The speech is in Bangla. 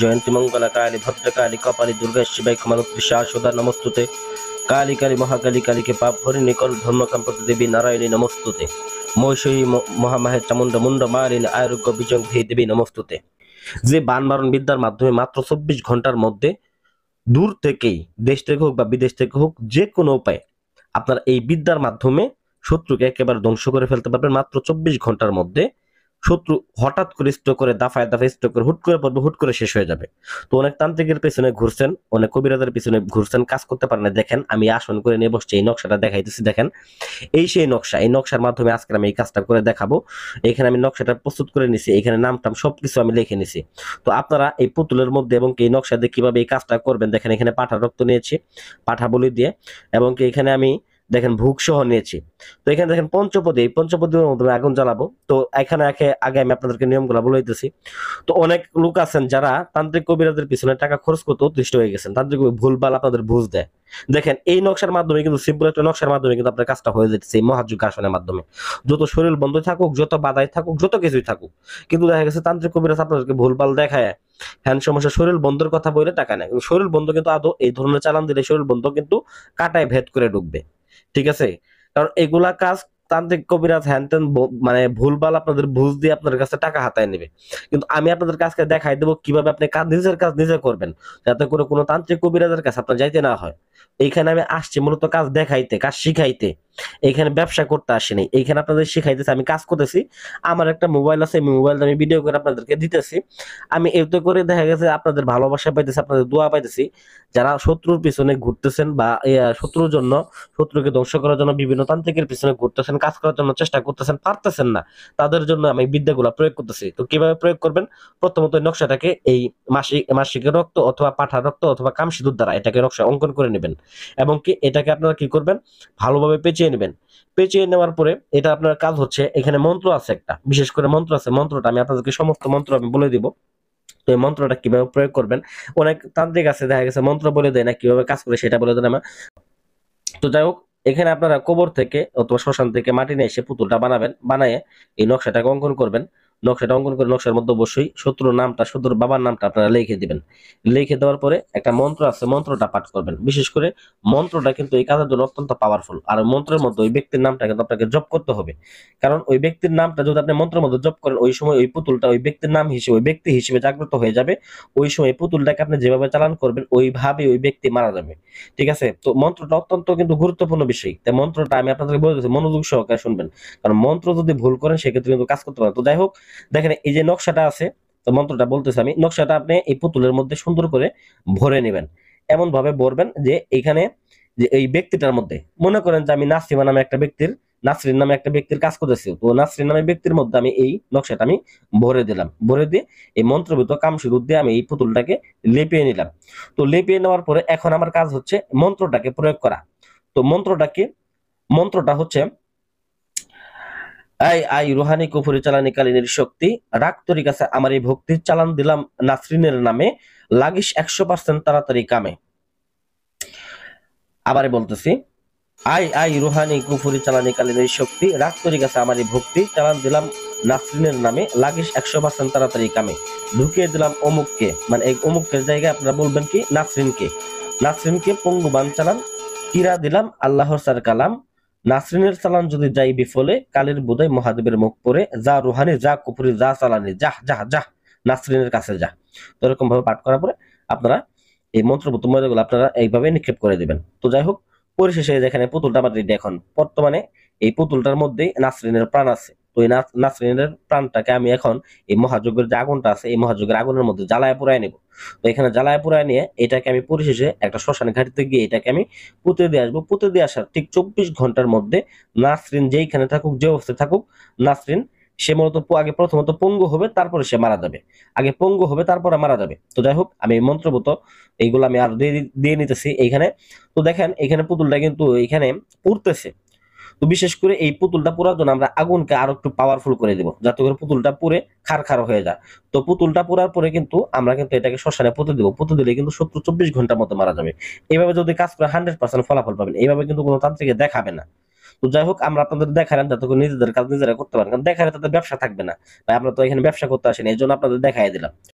জয়ন্তী মঙ্গলা কালী ভদ্রকালী কপালী দুর্গা শিবাই ক্ষমানুত্রিষা সদা নমস্তুতে। কালী কালী মহাকালী কালীকে পাপ হরিণী কর ধর্মকাম্পতি দেবী নারায়ণী নমস্তুতে। মৈষয়ী মহামাহে চামুন্ড মুন্ড মালিনী আরোগ্য বিজং ধী দেবী নমস্তুতে। যে বান মারণ বিদ্যার মাধ্যমে মাত্র 24 ঘন্টার মধ্যে দূর থেকেই, দেশ থেকে হোক বা বিদেশ থেকে হোক, যে কোনো উপায়ে আপনার এই বিদ্যার মাধ্যমে শত্রুকে একেবারে ধ্বংস করে ফেলতে পারবেন মাত্র 24 ঘন্টার মধ্যে। শত্রু হঠাৎ করে স্ট্রোক করে দাফায় দাফায় স্ট্রোক করে হুট করে পড়বে, হুট করে শেষ হয়ে যাবে। তো অনেক তান্ত্রিকের পেছনে ঘুরছেন, অনেক কবিরাজের পেছনে ঘুরছেন, কাজ করতে পারেন না। দেখেন আমি আসন করে নিয়ে বসছি, এই নকশাটা দেখাইতেছি। দেখেন এই সেই নকশা, এই নকশার মাধ্যমে আজকে আমি এই কাজটা করে দেখাবো। এখানে আমি নকশাটা প্রস্তুত করে নিছি, এখানে নামটাম সবকিছু আমি লিখে নিছি। তো আপনারা এই পুতুলের মধ্যে এবং এই নকশা দিয়ে কিভাবে এই কাজটা করবেন দেখেন। এখানে পাঠা রক্ত নিয়েছি, পাঠা বলি দিয়ে, এবং এখানে আমি দেখেন ভুগ সহ নিয়েছি। তো এখানে দেখেন পঞ্চপদী, এই পঞ্চপদীর মধ্যে আগুন জ্বালাবো। তো এখানে আগে আমি আপনাদেরকে নিয়মগুলো বলে দিতেছি। তো অনেক লোক আছেন যারা তান্ত্রিক কবিরাজের পিছনে টাকা খরচ করতে অতিষ্ঠ হয়ে গেছেন, তান্ত্রিক ভুলভাল আপনাদের বুঝ দেয়। দেখেন এই নকশার মাধ্যমে কিন্তু, সিম্পল একটা নকশার মাধ্যমে কিন্তু আপনার কাজটা হয়ে যেতেছে এই মহাযজ্ঞ আসনের মাধ্যমে। যত শরীর বন্ধ থাকুক, যত বাধাই থাকুক, যত কিছুই থাকুক, কিন্তু দেখা গেছে তান্ত্রিক কবিরাজ আপনাদেরকে ভুলভাল দেখায় হ্যান সমস্যা শরীর বন্ধের কথা বলে টাকা নেয়। কিন্তু শরীর বন্ধ কিন্তু আদৌ এই ধরনের চালান দিলে শরীর বন্ধ কিন্তু কাটায় ভেদ করে ঢুকবে। ঠিক আছে? কারণ এগুলা কাজ তান্ত্রিক কবিরাজ হ্যান মানে ভুলভাল আপনাদের বুঝ দিয়ে আপনাদের কাছে টাকা হাতায় নেবে। কিন্তু আমি আপনাদের কাজকে দেখাই দেবো কিভাবে আপনি নিজের কাজ নিজে করবেন, যাতে করে কোনো তান্ত্রিক কবিরাজের কাছে আপনার যাইতে না হয়। এইখানে আমি আসছি মূলত কাজ দেখাইতে, কাজ শিখাইতে। এইখানে ব্যবসা করতে আসিনি, এইখানে আপনাদের শিখাইতেছি, আমি কাজ করতেছি। আমার একটা মোবাইল আছে, আমি মোবাইল আমি ভিডিও করে আপনাদেরকে দিতেছি। আমি এতে করে দেখা গেছে আপনাদের ভালোবাসা পাইতেছি, আপনাদের দোয়া পাইতেছি। যারা শত্রুর পিছনে ঘুরতেছেন বা শত্রুর জন্য, শত্রুকে ধ্বংস করার জন্য বিভিন্ন তান্ত্রিকের পিছনে ঘুরতেছেন, কাজ করার জন্য চেষ্টা করতেছেন, পারতেছেন না, তাদের জন্য আমি বিদ্যাগুলা প্রয়োগ করতেছি। তো কিভাবে প্রয়োগ করবেন? প্রথমত নকশাটাকে এই মাসিকের রক্ত অথবা পাঠার রক্ত অথবা কামসিঁদুর দ্বারা এটাকে নকশা অঙ্কন করে নেবেন, এবং এটাকে আপনারা কি করবেন, ভালোভাবে পেঁচিয়ে নেবেন। পেঁচিয়ে নেওয়ার পরে এটা আপনার কাজ হচ্ছে, এখানে মন্ত্র আছে একটা, বিশেষ করে মন্ত্র আছে, মন্ত্রটা আমি আপনাদেরকে সমস্ত মন্ত্র আমি বলে দিব। তো এই মন্ত্রটা কিভাবে প্রয়োগ করবেন, অনেক তান্ত্রিক আছে দেখা গেছে মন্ত্র বলে দেয় না, কিভাবে কাজ করে সেটা বলে দেয় না। তো যাই হোক, এখানে আপনারা কবর থেকে অথবা শ্মশান থেকে মাটি নিয়ে এসে পুতুলটা বানাবেন, বানায় এই নকশাটাকে অঙ্কন করবেন। নকশাটা অঙ্কন করে নকশার মধ্যে অবশ্যই শত্রুর নামটা, শত্রুর বাবার নামটা আপনারা লিখে দিবেন। লিখে দেওয়ার পরে একটা মন্ত্র আছে, মন্ত্রটা পাঠ করবেন। বিশেষ করে মন্ত্রটা কিন্তু এই কাজের জন্য অত্যন্ত পাওয়ারফুল। আর মন্ত্রের মধ্যে ওই ব্যক্তির নামটা কিন্তু আপনাকে জপ করতে হবে। কারণ ওই ব্যক্তির নামটা যদি আপনি মন্ত্রের মধ্যে জপ করেন, ওই সময় ওই পুতুলটা ওই ব্যক্তির নাম হিসেবে, ওই ব্যক্তি হিসেবে জাগ্রত হয়ে যাবে। ওই সময় পুতুলটাকে আপনি যেভাবে চালান করবেন ওইভাবে ওই ব্যক্তি মারা যাবে। ঠিক আছে? তো মন্ত্রটা অত্যন্ত কিন্তু গুরুত্বপূর্ণ বিষয়। তাই মন্ত্রটা আমি আপনাদেরকে বলে দিচ্ছি, মনোযোগ সহকারে শুনবেন। কারণ মন্ত্র যদি ভুল করেন সেক্ষেত্রে কিন্তু কাজ করতে পারেন। তো যাই হোক, দেখেন এই যে নকশাটা আছে, তো মন্ত্রটা বলতেছি আমি, নকশাটা আপনি এই পুতুলের মধ্যে সুন্দর করে ভরে নেবেন। এমন ভাবে ভরবেন যে এখানে, যে এই ব্যক্তিটার মধ্যে, মনে করেন যে আমি নাসিমা নামে একটা ব্যক্তির, নাসরিন নামে একটা ব্যক্তির কাজ করতেছি। তো নাসরিন নামে ব্যক্তির মধ্যে আমি এই নকশাটা আমি ভরে দিলাম। ভরে দিয়ে এই মন্ত্রবিত কামসিঁদুর দিয়ে আমি এই পুতুলটাকে লেপিয়ে নিলাম। তো লেপিয়ে নেওয়ার পরে এখন আমার কাজ হচ্ছে মন্ত্রটাকে প্রয়োগ করা। তো মন্ত্রটা হচ্ছে, আই আই রুহানি কুফরি চালানি কালিনের শক্তি, রাগ তরি কাছে আমার এই ভক্তি, চালান দিলাম নাসরিনের নামে, লাগিস 100% তাড়াতাড়ি কামে। আবারে বলতেছি, আই আই রুহানি কুফরি চালানি কালিনের শক্তি, রাগ তরি কাছে আমার এই ভক্তি, চালান দিলাম নাসরিনের নামে, লাগিস 100% তাড়াতাড়ি কামে। ঢুকিয়ে দিলাম অমুককে, মানে এই অমুকের জায়গায় আপনারা বলবেন কি নাসরিনকে। নাসরিনকে পঙ্গু বান চালান, কিরা দিলাম আল্লাহর সার কালাম, নাসরিনের চালান যদি যাই বিফলে, কালের বোধাই মহাদেবের মুখ পরে, যা রুহানি যা কুফরি যা চালানি, যাহ যাহ যাহ নাসরিনের কাছে যা। তো এরকম ভাবে পাঠ করার পরে আপনারা এই মন্ত্রপুত ময়দাগুলো আপনারা এইভাবে নিক্ষেপ করে দিবেন। তো যাই হোক, পরিশেষে যেখানে পুতুলটা আমার রেডি, এখন বর্তমানে এই পুতুলটার মধ্যেই নাসরিনের প্রাণ আছে। তো এই নাসরিনের প্রাণটাকে আমি এখন এই মহাযজ্ঞের যে আগুনটা আছে, এই মহাযজ্ঞের আগুনের মধ্যে জ্বালায় পুরায় নেব। তো এখানে জ্বালায় পুরায় নিয়ে এটাকে আমি পরিশেষে একটা শ্মশান ঘাটিতে গিয়ে এটাকে আমি পুঁতে দিয়ে আসবো। পুঁতে দিয়ে আসার ঠিক 24 ঘন্টার মধ্যে নাসরিন যেইখানে থাকুক, যে অবস্থায় থাকুক, নাসরিন সে মূলত আগে প্রথমত পঙ্গু হবে, তারপরে সে মারা যাবে। আগে পঙ্গু হবে, তারপরে মারা যাবে। তো যাই হোক, আমি মন্ত্রভূত এইগুলো আমি আর দিয়ে নিতেছি এইখানে। তো দেখেন এখানে পুতুলটা কিন্তু এইখানে পুড়তেছে। তো বিশেষ করে এই পুতুলটা পোড়ার জন্য আমরা আগুনকে আরো একটু পাওয়ারফুল করে দিব, যাতে করে পুতুলটা পুড়ে খারখার হয়ে যায়। তো পুতুলটা পোড়ার পরে কিন্তু আমরা কিন্তু এটাকে শ্মশানে পুঁতে দিব। পুঁতে দিলে কিন্তু 70-24 ঘন্টার মতো মারা যাবে। এইভাবে যদি কাজ করে 100% ফলাফল পাবেন। এইভাবে কিন্তু কোনো তান্ত্রিকে দেখাবে না। তো যাই হোক, আমরা আপনাদের দেখালাম যাতে করে নিজেদের কাজ নিজেরা করতে পারেন। কারণ দেখালে তাদের ব্যবসা থাকবে না। ভাই আমরা তো এখানে ব্যবসা করতে আসেনি, এই জন্য আপনাদের দেখাই দিলাম।